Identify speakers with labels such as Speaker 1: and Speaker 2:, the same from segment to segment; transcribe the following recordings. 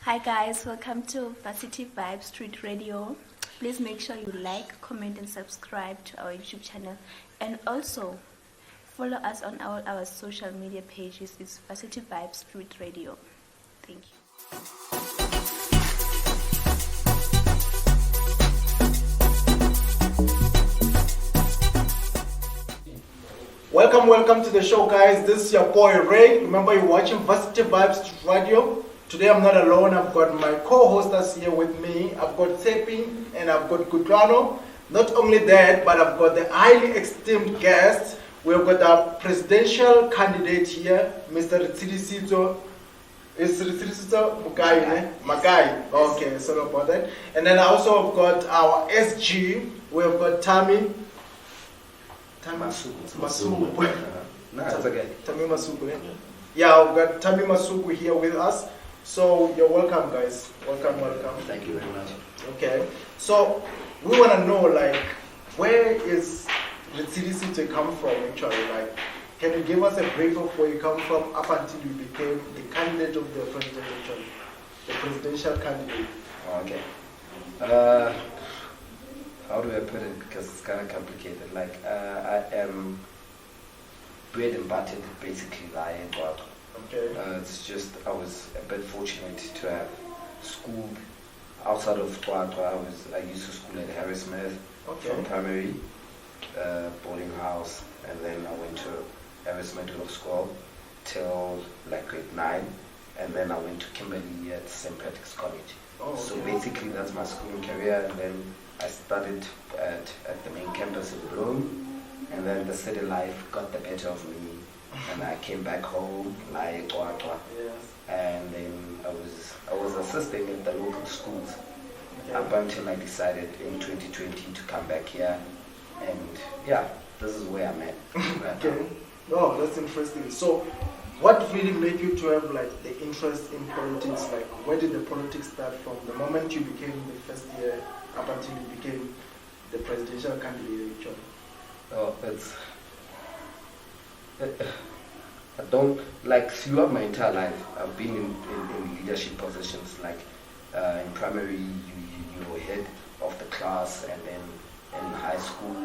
Speaker 1: Hi guys, welcome to Varsity Vibe Street Radio. Please make sure you like, comment and subscribe to our YouTube channel, and also follow us on all our social media pages. It's Varsity Vibe Street Radio. Thank you.
Speaker 2: Welcome to the show, guys. This is your boy Ray. Remember, you're watching Varsity Vibe Street Radio. Today I'm not alone. I've got my co-hosters here with me. I've got Tepin and I've got Kutlano. Not only that, but I've got the highly esteemed guest. We've got our presidential candidate here, Mr. Ritsidisito. Is Ritsidisito Makae? Okay, sorry about that. And then I also have got our SG. We've got Tami Masuku.
Speaker 3: It's okay.
Speaker 2: Tami Masuku. Yeah, we've got Tami Masuku here with us. So you're welcome, guys. Welcome.
Speaker 3: Thank you very much.
Speaker 2: Okay. So we want to know, like, where is Ritsidisito come from, actually? Like, can you give us a brief of where you come from up until you became the candidate of the president, actually? The presidential candidate.
Speaker 3: Okay. How do I put it? Because it's kind of complicated. Like, I am bread and buttered, basically, in Qwaqwa.
Speaker 2: Okay.
Speaker 3: It's just, I was a bit fortunate to have school outside of Qwaqwa. I used to school at Harrismith from primary, boarding house, and then I went to Harrismith Middle School till like grade 9, and then I went to Kimberley at St. Patrick's College. So basically that's my schooling career, and then I studied at the main campus in Bloem, and then the city life got the better of me. And I came back home, like Qwaqwa, and then I was assisting at the local schools up until I decided in 2020 to come back here, and yeah, this is where I'm at.
Speaker 2: Okay. Oh, that's interesting. So, what really made you to have like the interest in politics? Like, where did the politics start from? The moment you became the first year up until you became the presidential candidate, actually?
Speaker 3: Oh, I don't, like, throughout my entire life, I've been in leadership positions. Like, in primary, you were head of the class, and then in high school,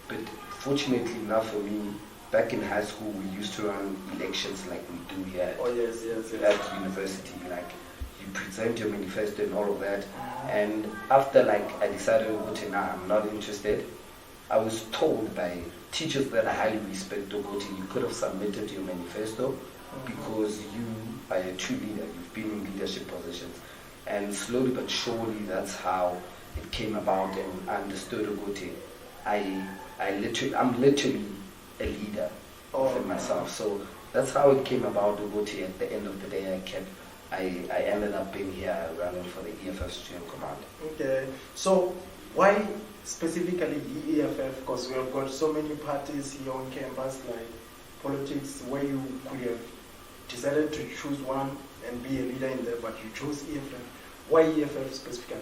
Speaker 3: but fortunately enough for me, back in high school, we used to run elections like we do here
Speaker 2: at
Speaker 3: university. Like, you present your manifesto and all of that. And after, like, I decided, okay, now I'm not interested, I was told by teachers that I highly respect, Dogoti, you could have submitted your manifesto because you are a true leader, you've been in leadership positions. And slowly but surely, that's how it came about, and I understood, Dogoti, I'm literally a leader within myself. So that's how it came about, Dogoti. At the end of the day, I ended up being here running for the EFF Student Command.
Speaker 2: Okay, so why specifically EFF? Because we have got so many parties here on campus, like politics, where you could have decided to choose one and be a leader in there, but you chose EFF. Why EFF specifically?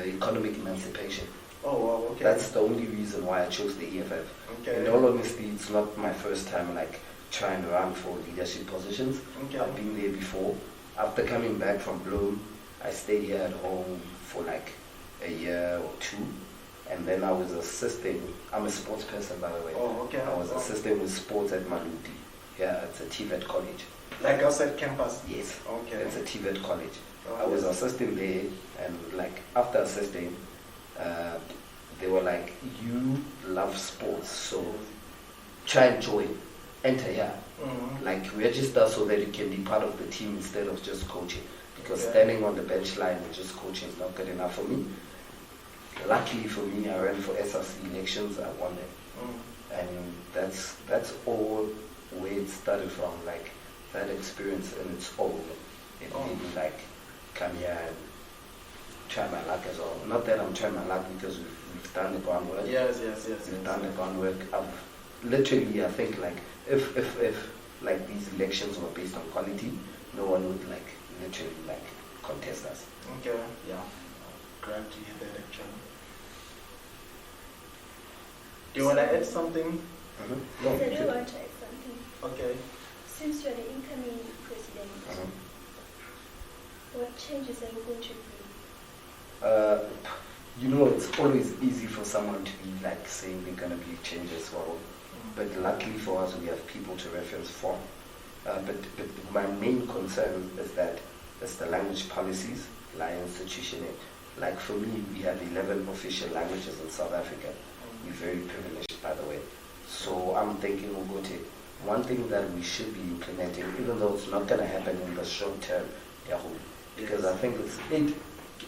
Speaker 3: Economic emancipation.
Speaker 2: Oh, wow, okay.
Speaker 3: That's the only reason why I chose the EFF.
Speaker 2: Okay.
Speaker 3: In all honesty, it's not my first time like trying to run for leadership positions.
Speaker 2: Okay.
Speaker 3: I've been there before. After coming back from Bloem, I stayed here at home for like a year or two, and then I was assisting. I'm a sports person, by the way.
Speaker 2: Oh, okay.
Speaker 3: I was assisting with sports at Maluti. Yeah, it's a TVET college.
Speaker 2: Like outside campus?
Speaker 3: Yes.
Speaker 2: Okay.
Speaker 3: It's a TVET college.
Speaker 2: Oh,
Speaker 3: I was assisting there, and like after assisting, they were like, you love sports, so try and join, enter here. Like, register so that you can be part of the team instead of just coaching, because standing on the bench line and just coaching is not good enough for me. Luckily for me, I ran for SRC elections, I won them. And that's all where it started from, like that experience in its own. It made me like come here and try my luck as well. Not that I'm trying my luck, because we've done the groundwork.
Speaker 2: Yes.
Speaker 3: We've done the groundwork. Literally, I think like if like these elections were based on quality, no one would like literally like contest us.
Speaker 2: Okay, yeah. Glad to hear that, actually. Do you want to add something?
Speaker 1: No, I do want to add something.
Speaker 2: Okay.
Speaker 1: Since you're the incoming president, changes are you going to
Speaker 3: It's always easy for someone to be like saying they're going to be changes. Well, but luckily for us, we have people to reference from. But my main concern is that it's the language policies, lie institution. Like for me, we have 11 official languages in South Africa. We're very privileged, by the way. So I'm thinking, one thing that we should be implementing, even though it's not going to happen in the short term, because I think it's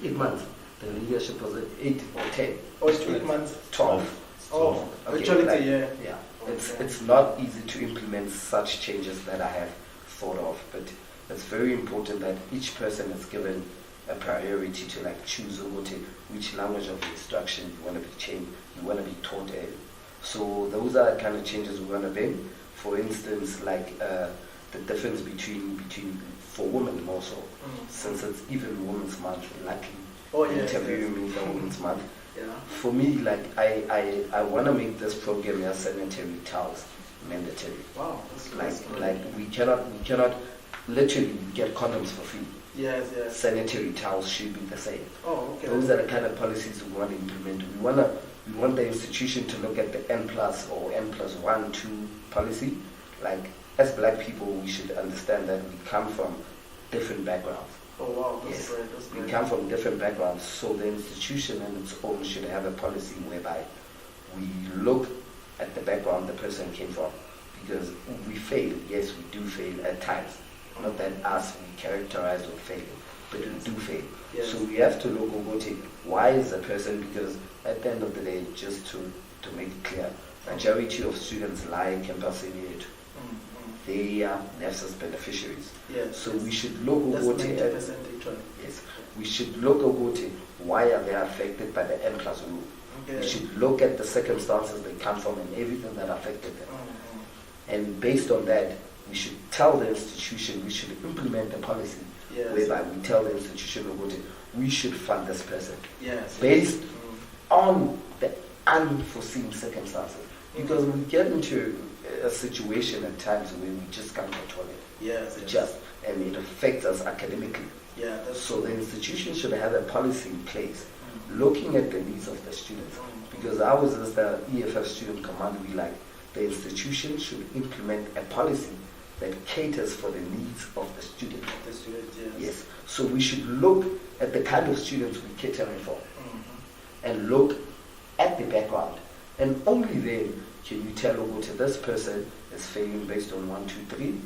Speaker 3: 8 months. The leadership was 8 or 10.
Speaker 2: Oh, it's 8 months.
Speaker 3: 12.
Speaker 2: Oh,
Speaker 3: okay,
Speaker 2: actually,
Speaker 3: like,
Speaker 2: yeah.
Speaker 3: Yeah. It's not easy to implement such changes that I have thought of, but it's very important that each person is given a priority to like choose which language of instruction you want to be taught in. So those are the kind of changes we want to bring. For instance, like the difference between for women more so, since it's even Women's Month, luckily interviewing me for Women's Month.
Speaker 2: Yeah.
Speaker 3: For me, like I want to make this program as sanitary towels mandatory.
Speaker 2: Wow, that's
Speaker 3: we cannot literally get condoms for free.
Speaker 2: Yes.
Speaker 3: Sanitary towels should be the same.
Speaker 2: Oh, okay.
Speaker 3: Those are the kind of policies we want to implement. We want the institution to look at the N+ or N+1, 2 policy. Like as black people, we should understand that we come from different backgrounds.
Speaker 2: Oh wow, that's great.
Speaker 3: We come from different backgrounds, so the institution on its own should have a policy whereby we look at the background the person came from. Because we fail, yes, we do fail at times. Not that us, we characterize with failing, but we do fail.
Speaker 2: Yes.
Speaker 3: So we have to look over why is the person, because at the end of the day, just to make it clear, majority of students lie in campus area. They are NEFSA's beneficiaries.
Speaker 2: Yes.
Speaker 3: So we should look over yes. We should look over why are they affected by the N+ rule.
Speaker 2: Okay.
Speaker 3: We should look at the circumstances they come from and everything that affected them. And based on that, we should tell the institution, we should implement a policy whereby we tell the institution we should fund this person based on the unforeseen circumstances. Because we get into a situation at times where we just can't control it. And it affects us academically. So the institution should have a policy in place looking at the needs of the students. Because I was as the EFF student command, the institution should implement a policy that caters for the needs of the student. Yes. So we should look at the kind of students we're catering for and look at the background. And only then can you tell this person is failing based on 1, 2, 3.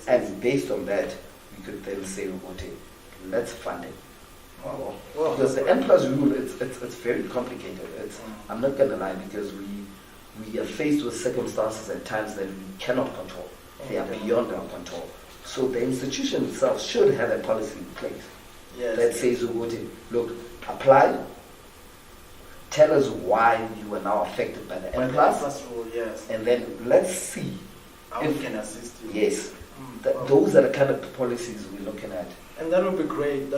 Speaker 3: And based on that, we could then say, let's fund it.
Speaker 2: Wow.
Speaker 3: Because the N+ rule, it's very complicated. I'm not going to lie, because we are faced with circumstances at times that we cannot control. They are beyond our control. So the institution itself should have a policy in place that says, look, apply, tell us why you are now affected by the N+,
Speaker 2: rule,
Speaker 3: and then let's see
Speaker 2: how we can assist you.
Speaker 3: Yes. Those are the kind of policies we're looking at.
Speaker 2: And that would be great.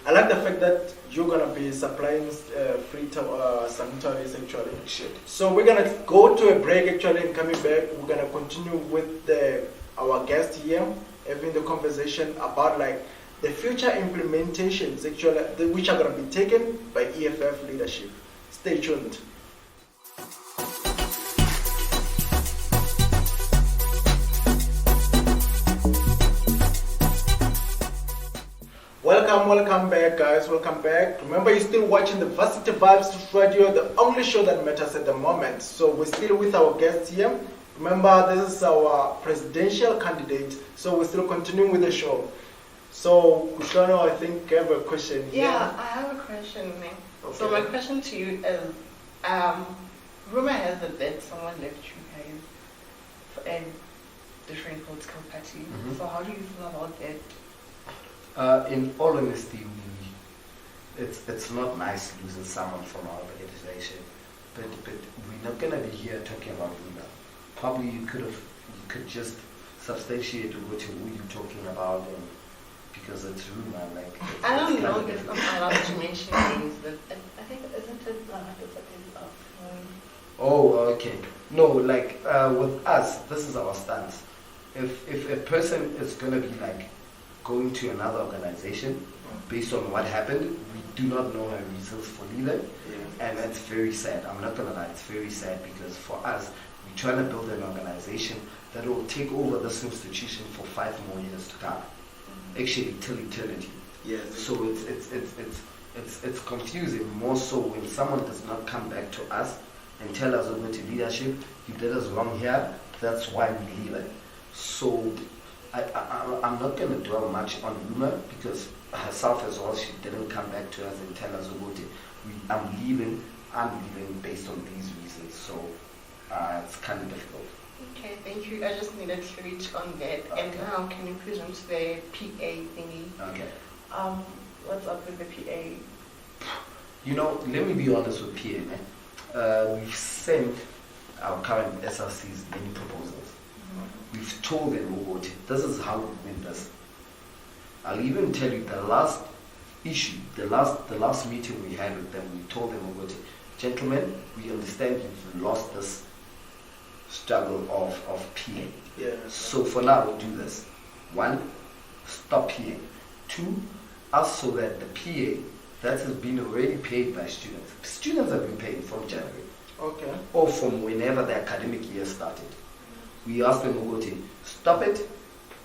Speaker 2: I like the fact that you're going to be supplying free sanitaries actually.
Speaker 3: Sure.
Speaker 2: So we're going to go to a break actually, and coming back, we're going to continue with our guest here, having the conversation about the future implementations actually, which are going to be taken by EFF leadership. Stay tuned. Welcome back, guys. Welcome back. Remember, you're still watching the Varsity Vibes Radio, the only show that matters at the moment. So we're still with our guest here. Remember, this is our presidential candidate. So we're still continuing with the show. So, Kushano, I think you have a question here.
Speaker 4: Yeah, I have a question. Okay. So my question to you is, rumor has it that someone left you guys for a different political party. So how do you feel about that?
Speaker 3: In all honesty, it's not nice losing someone from our organization, but we're not gonna be here talking about rumor. Probably you could just substantiate what you're talking about, and because it's rumor,
Speaker 4: I don't know if I'm allowed to mention names, but I think isn't it
Speaker 3: Oh, okay. No, with us, this is our stance. If a person is gonna be going to another organization based on what happened. We do not know her reasons for leaving, and that's very sad. I'm not gonna lie, it's very sad because for us, we're trying to build an organization that will take over this institution for 5 more years to come, actually till eternity. So it's confusing more so when someone does not come back to us and tell us over to leadership, you did us wrong here, that's why we leave it. So I'm not going to dwell much on Luma because herself as well, she didn't come back to us and tell us about it. I'm leaving based on these reasons. So it's kind of difficult.
Speaker 4: Okay, thank you. I just needed to reach on that. Okay. And now can you present the PA thingy?
Speaker 3: Okay.
Speaker 4: What's up with the PA?
Speaker 3: You know, let me be honest with PA, man. We've sent our current SRCs many proposals. We've told them, oh, this is how we win this. I'll even tell you the last issue, the last meeting we had with them, we told them, oh, gentlemen, we understand you've lost this struggle of PA. So for now, we'll do this. 1, stop PA. 2, ask so that the PA that has been already paid by students. Students have been paid from January.
Speaker 2: Okay.
Speaker 3: Or from whenever the academic year started. We ask them, Ogoti, stop it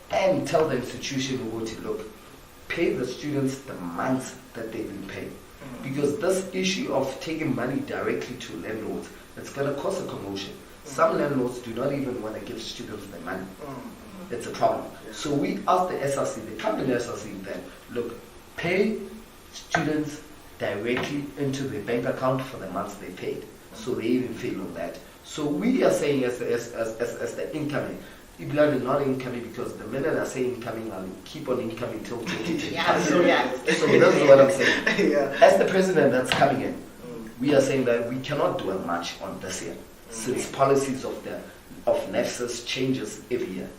Speaker 3: and tell the institution, Ogoti, look, pay the students the months that they've been paid. Because this issue of taking money directly to landlords, it's going to cause a commotion. Some landlords do not even want to give students their money. It's a problem. So we ask the SRC, the company SRC, that, look, pay students directly into their bank account for the months they paid. So they even fail on that. So we are saying as the incoming, people are not incoming because the minute I say incoming, I'll keep on incoming till 2025. So this is what I'm saying. As the president that's coming in, we are saying that we cannot do much on this year since policies of NEFSAS changes every year.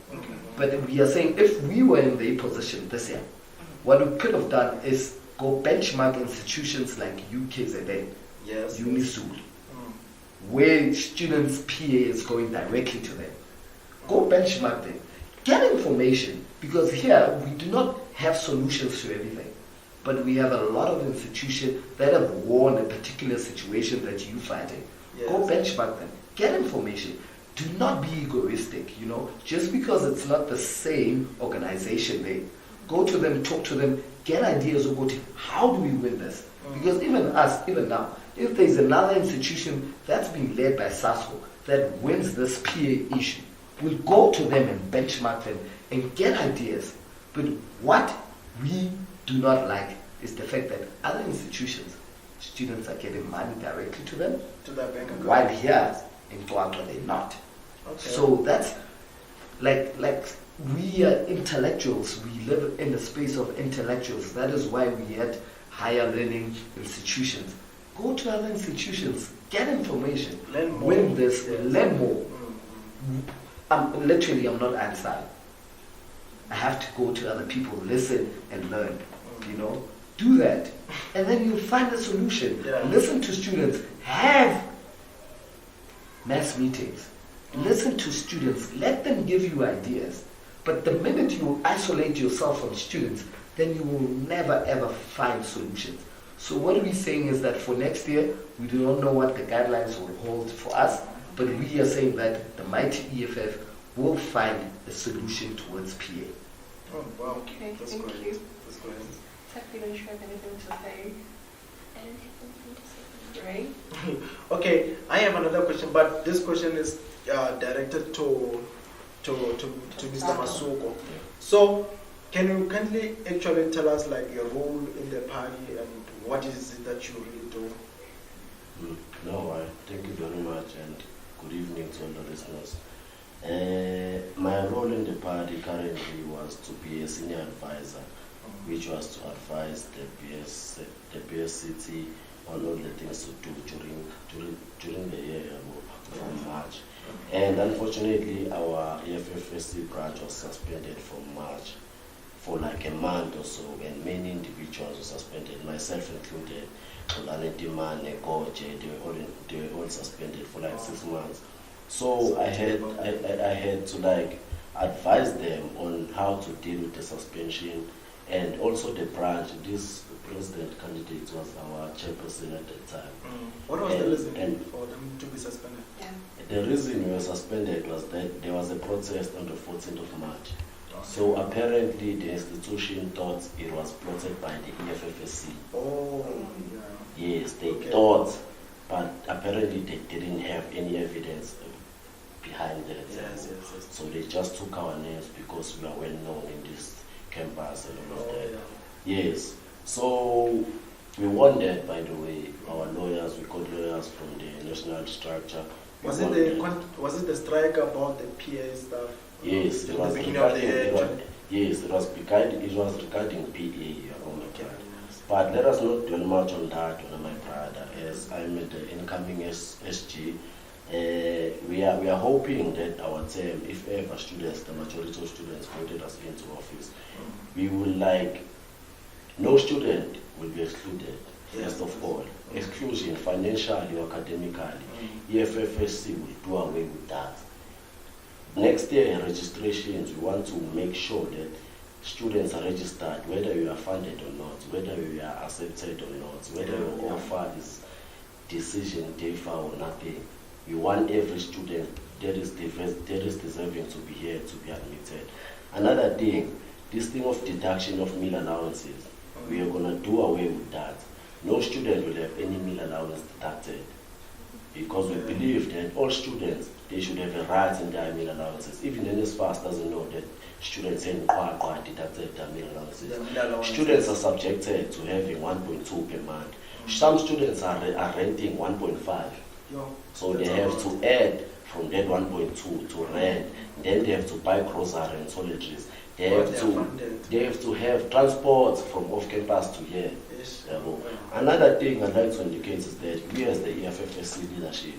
Speaker 3: But we are saying if we were in the position this year, what we could have done is go benchmark institutions like UKZA, UniSul, where students' PA is going directly to them. Go benchmark them. Get information, because here we do not have solutions to everything. But we have a lot of institutions that have won a particular situation that you're fighting. Go benchmark them. Get information. Do not be egoistic, you know. Just because it's not the same organization there. Go to them, talk to them, get ideas about how do we win this? Because even us, even now, if there's another institution that's been led by SASCO that wins this PA issue, we'll go to them and benchmark them and get ideas. But what we do not like is the fact that other institutions, students are getting money directly to them,
Speaker 2: to their bank account,
Speaker 3: while here in Qwaqwa they're not. So that's like we are intellectuals. We live in the space of intellectuals. That is why we had higher learning institutions. Go to other institutions, get information,
Speaker 2: learn more.
Speaker 3: Win this, learn more. I'm not outside. I have to go to other people, listen and learn. You know, do that, and then you'll find a solution. Listen to students, have mass meetings. Listen to students, let them give you ideas. But the minute you isolate yourself from students, then you will never ever find solutions. So what we're saying is that for next year, we do not know what the guidelines will hold for us, but we are saying that the mighty EFF will find a solution towards PA.
Speaker 2: Oh, wow.
Speaker 4: Okay,
Speaker 2: That's
Speaker 4: thank
Speaker 2: great.
Speaker 4: you.
Speaker 2: That's great.
Speaker 4: Taffy, don't you have anything to say?
Speaker 1: I don't have anything to say.
Speaker 4: Right?
Speaker 2: Okay, I have another question, but this question is directed to Mr. Masuko. So, can you kindly actually tell us like your role in the party and what is it that you really do?
Speaker 5: Thank you very much and good evening to all the listeners. My role in the party currently was to be a senior advisor, which was to advise the BSCT on all the things to do during the year from March. And unfortunately, our EFF branch was suspended from March for like a month or so, and many individuals were suspended, myself included. They were all suspended for like 6 months. So I had to like advise them on how to deal with the suspension, and also the branch. This president candidate was our chairperson at the time.
Speaker 2: What was the reason for them to be suspended?
Speaker 5: The reason we were suspended was that there was a protest on the 14th of March. So apparently the institution thought it was plotted by the EFF.
Speaker 2: Oh, yeah.
Speaker 5: Yes, they thought, but apparently they didn't have any evidence behind that.
Speaker 2: Yes.
Speaker 5: So they just took our names because we are well known in this campus and all of that.
Speaker 2: Yeah.
Speaker 5: Yes. So we won that, by the way. Our lawyers, we got lawyers from the national structure.
Speaker 2: Was it the strike about the PA stuff?
Speaker 5: Yes, it was regarding. Yes, it was regarding PA. But let us not dwell much on that, my brother. As I'm the incoming SG, we are hoping that our term, if ever students, the majority of students voted us into office, we will no student will be excluded. First of all, exclusion financially or academically, EFF will do away with that. Next year registrations, we want to make sure that students are registered, whether you are funded or not, whether you are accepted or not, whether your offer is decision, DEFA or nothing. We want every student that is deserving to be here to be admitted. Another thing, this thing of deduction of meal allowances, we are going to do away with that. No student will have any meal allowance deducted, because we believe that all students, they should have a right in their meal allowances. Even NSFAS doesn't know that students in Qwaqwa deducted their meal allowances. Students are subjected to having 1.2 per month. Some students are renting 1.5. So they have to add from that 1.2 to rent. Then they have to buy grocery and toiletries. They have to have transport from off campus to here. Another thing I'd like to indicate is that we as the EFF leadership,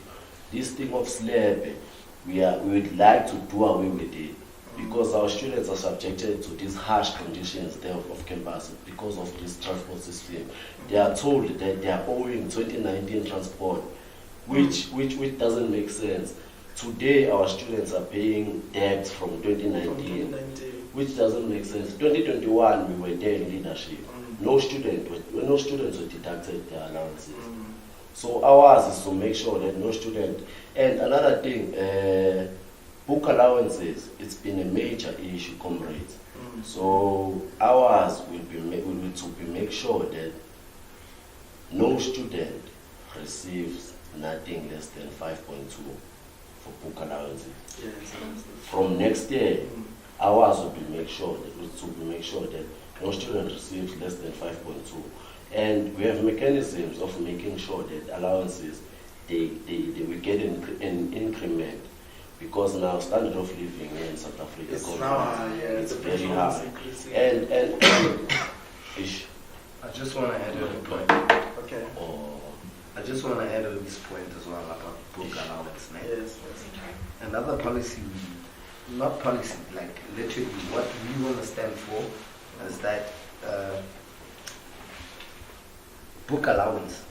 Speaker 5: this thing of SLAB, we would like to do away with it, because our students are subjected to these harsh conditions there off campus because of this transport system. They are told that they are owing 2019 transport, which doesn't make sense. Today our students are paying debts from 2019, which doesn't make sense. 2021 we were there in leadership. No students were deducted their allowances. So ours is to make sure that no student. And another thing, book allowances, it's been a major issue, comrades. So ours will be make sure that no student receives nothing less than 5.2 for book allowances. From next year, ours will be make sure that no student receives less than 5.2. And we have mechanisms of making sure that allowances, they will get an increment, because now standard of living in South Africa it's very high. And
Speaker 3: I just want to add on a point.
Speaker 2: Okay.
Speaker 3: I just want to add on this point as well about book allowance.
Speaker 2: Yes.
Speaker 3: Another policy, not policy, like literally what we want to stand for is that book allowance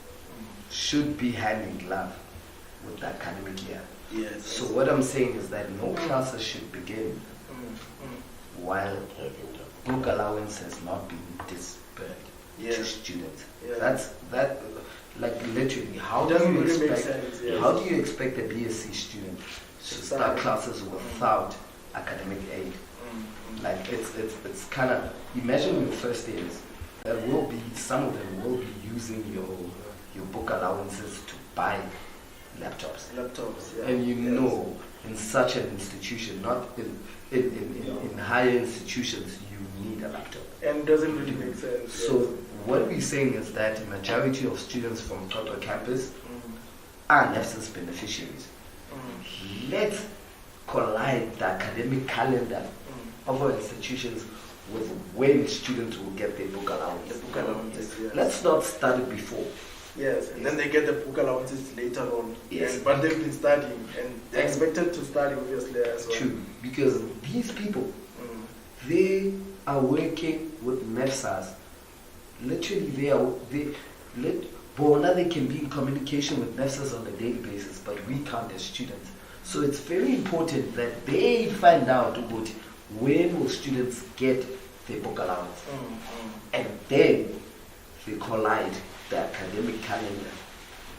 Speaker 3: should be hand in glove with the academic year.
Speaker 2: Yes.
Speaker 3: So what I'm saying is that no classes should begin while book allowance has not been disbursed to students. That like literally, how do you expect a BSc student to start classes without academic aid? Like it's kind of, imagine in the first years, there will be, some of them will be using your book allowances to buy laptops. And you know, in such an institution, not in higher institutions, you need a laptop.
Speaker 2: And it doesn't really make sense.
Speaker 3: So what we're saying is that the majority of students from Qwaqwa campus are NSFAS beneficiaries. Let's collide the academic calendar of our institutions with when students will get their book allowance. Let's not start it before.
Speaker 2: Yes, and then they get the book allowances later on.
Speaker 3: Yes.
Speaker 2: But they've been studying, and they're expected to study obviously as well.
Speaker 3: True, because these people, they are working with NSFAS. Literally, they can be in communication with NSFAS on a daily basis, but we can't as students. So it's very important that they find out about when will students get their book allowance. And then they collide the academic calendar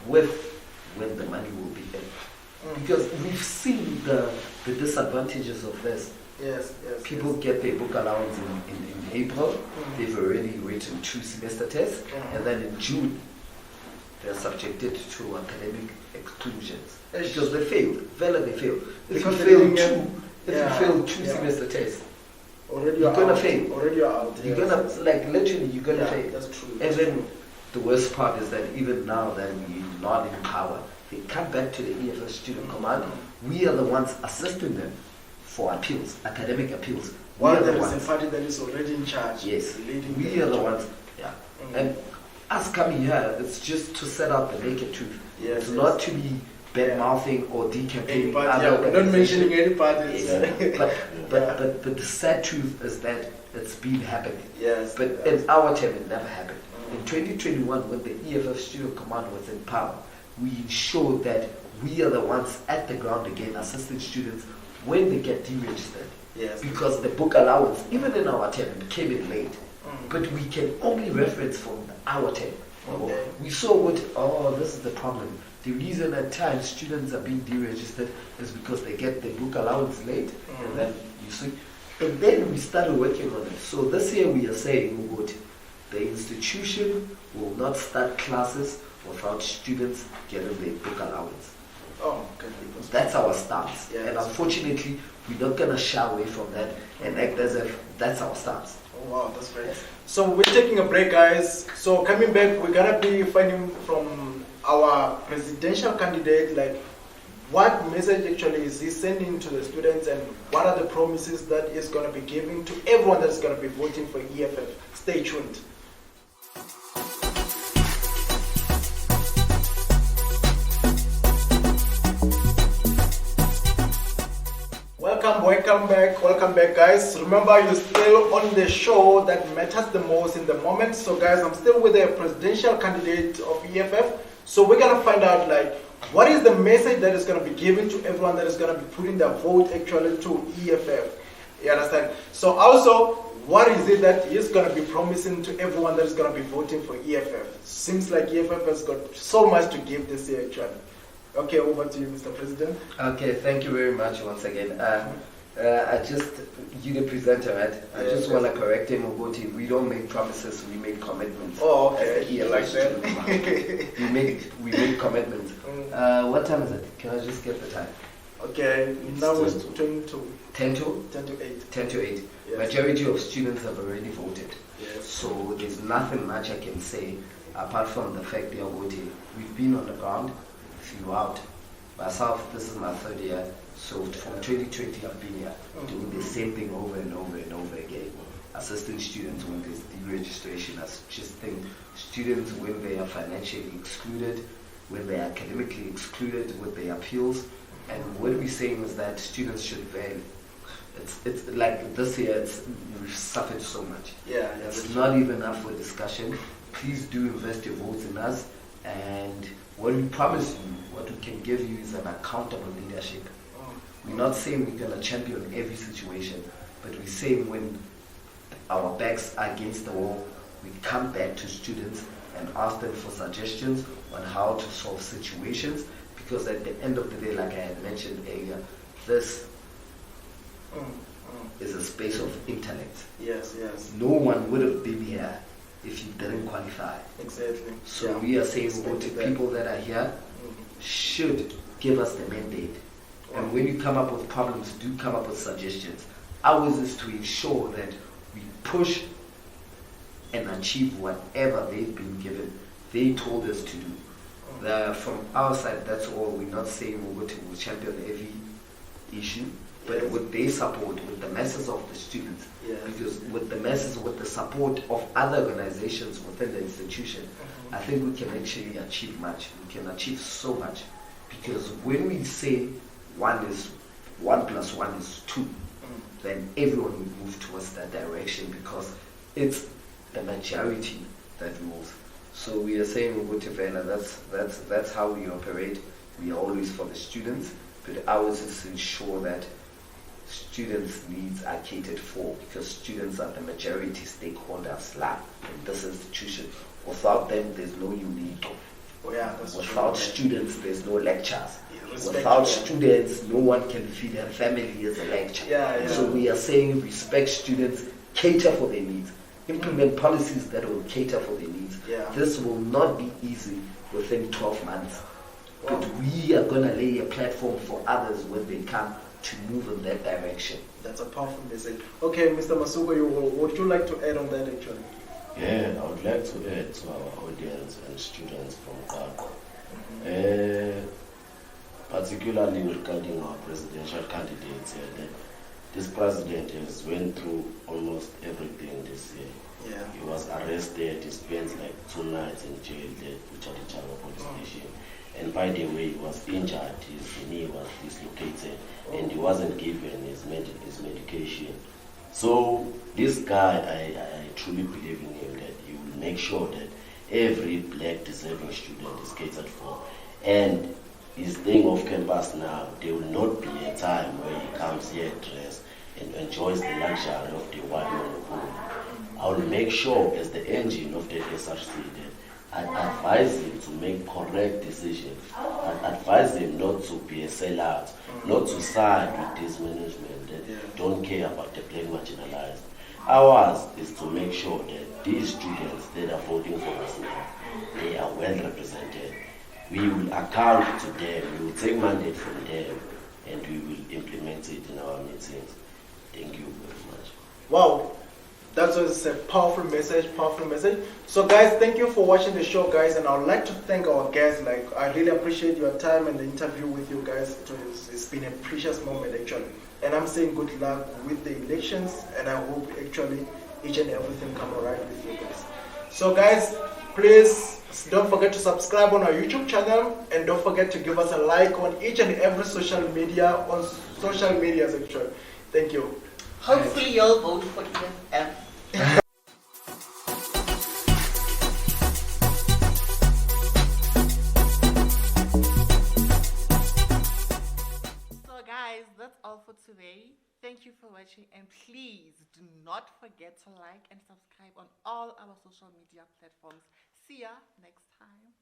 Speaker 3: with when the money will be in. Because we've seen the disadvantages of this.
Speaker 2: Yes.
Speaker 3: People get their book allowance in April. They've already written 2 semester tests, and then in June they're subjected to academic exclusions because they failed. They failed. If you fail two semester tests,
Speaker 2: already
Speaker 3: you're gonna
Speaker 2: out.
Speaker 3: fail.
Speaker 2: Already you're out.
Speaker 3: You're gonna literally you're gonna fail.
Speaker 2: That's true.
Speaker 3: And then the worst part is that even now that we're not in power, they come back to the EFF Student Command. We are the ones assisting them for appeals, academic appeals.
Speaker 2: While there is a party that is already in charge.
Speaker 3: Yes, we are the ones. Yeah. And us coming here, it's just to set out the naked truth. It's not to be bad mouthing or decampaigning.
Speaker 2: We're not mentioning any parties.
Speaker 3: Yes. But the sad truth is that it's been happening.
Speaker 2: Yes.
Speaker 3: But in our time, it never happened. In 2021, when the EFF Student Command was in power, we ensured that we are the ones at the ground again assisting students when they get deregistered.
Speaker 2: Yes.
Speaker 3: Because the book allowance, even in our term, came in late. But we can only reference from our term.
Speaker 2: Okay.
Speaker 3: We saw what, this is the problem. The reason at times students are being deregistered is because they get the book allowance late, and then you see. And then we started working on it. So this year we are saying what the institution will not start classes without students getting their book allowance.
Speaker 2: Oh, okay.
Speaker 3: That's our stance.
Speaker 2: Yeah,
Speaker 3: and unfortunately, we're not going to shy away from that and act as if that's our stance.
Speaker 2: Oh, wow, that's great. So we're taking a break, guys. So coming back, we're going to be finding from our presidential candidate, like, what message actually is he sending to the students, and what are the promises that he's going to be giving to everyone that's going to be voting for EFF. Stay tuned. Welcome back, guys. Remember, you're still on the show that matters the most in the moment. So guys, I'm still with the presidential candidate of EFF. So we're gonna find out, like, what is the message that is gonna be given to everyone that is gonna be putting their vote actually to EFF. You understand? So also, what is it that he's gonna be promising to everyone that is gonna be voting for EFF? Seems like EFF has got so much to give this year actually. Okay, over to you, Mr. President.
Speaker 3: Okay, thank you very much once again. You the presenter, right? I just want to correct him, Ogoti. We don't make promises, we make commitments.
Speaker 2: Oh, okay.
Speaker 3: As the EFF
Speaker 2: like that.
Speaker 3: we make commitments. What time is it? Can I just get the time?
Speaker 2: Okay, now it's 10 to
Speaker 3: 10 to?
Speaker 2: 10 to 8.
Speaker 3: 10 to 8.
Speaker 2: Yes.
Speaker 3: Majority of students have already voted.
Speaker 2: Yes.
Speaker 3: So there's nothing much I can say apart from the fact they are voting. We've been on the ground throughout. Myself, this is my 3rd year. So from 2020, I've been here doing the same thing over and over and over again. Assisting students when there's deregistration, assisting students when they are financially excluded, when they are academically excluded with their appeals. And what we're saying is that students should value. It's like this year, we've suffered so much.
Speaker 2: Yeah,
Speaker 3: it's not even up for discussion. Please do invest your votes in us. And what we promise you, what we can give you is an accountable leadership. We're not saying we're going to champion every situation, but we're saying when our backs are against the wall, we come back to students and ask them for suggestions on how to solve situations, because at the end of the day, like I had mentioned earlier, this is a space of intellect.
Speaker 2: Yes, yes.
Speaker 3: No one would have been here if you didn't qualify.
Speaker 2: Exactly.
Speaker 3: So we are saying what the people that are here should give us the mandate. And when you come up with problems, do come up with suggestions. Ours is to ensure that we push and achieve whatever they've been given, they told us to do. From our side, that's all. We're not saying we're going to champion every issue, but with their support, with the masses of the students, because with the masses, with the support of other organizations within the institution, I think we can actually achieve much. We can achieve so much, because when we say 1 plus 1 is 2, then everyone will move towards that direction, because it's the majority that rules. So we are saying we're going to Vela, that's how we operate. We are always for the students, Good ours is to ensure that students' needs are catered for, because students are the majority stakeholders in this institution. Without them, there's no UniQwa.
Speaker 2: Oh, yeah,
Speaker 3: Without students, there's no lectures.
Speaker 2: Yeah,
Speaker 3: Without students, no one can feed their family as a lecture. So we are saying respect students, cater for their needs, implement policies that will cater for their needs. This will not be easy within 12 months. Wow. But we are going to lay a platform for others when they come to move in that direction.
Speaker 2: That's a powerful message. Okay, Mr. Masuko, would you like to add on that actually?
Speaker 5: Yeah, I would like to add to our audience and students from Qwaqwa, particularly regarding our presidential candidates here, that this president has went through almost everything this year.
Speaker 2: Yeah.
Speaker 5: He was arrested, he spent like 2 nights in jail at Buchadichaba police station. And by the way, he was injured, his knee was dislocated, and he wasn't given his medication. So this guy, I truly believe in him, that he will make sure that every black deserving student is catered for. And he's staying off campus now. There will not be a time where he comes here dressed and enjoys the luxury of the white monopoly. I will make sure, as the engine of the SRC, that I advise him to make correct decisions. I advise him not to be a sellout, not to side with this management that don't care about the black marginalized. Ours is to make sure that these students that are voting for us now, they are well represented. We will account to them, we will take mandate from them, and we will implement it in our meetings. Thank you very much.
Speaker 2: Wow. That was a powerful message, powerful message. So guys, thank you for watching the show, guys, and I would like to thank our guests. Like, I really appreciate your time and the interview with you guys. It's been a precious moment actually. And I'm saying good luck with the elections, and I hope actually each and everything come alright with you guys. So guys, please don't forget to subscribe on our YouTube channel, and don't forget to give us a like on each and every social media, actually. Thank you.
Speaker 4: Hopefully you'll vote for EFF. So guys, that's all for today. Thank you for watching, and please do not forget to like and subscribe on all our social media platforms. See ya next time.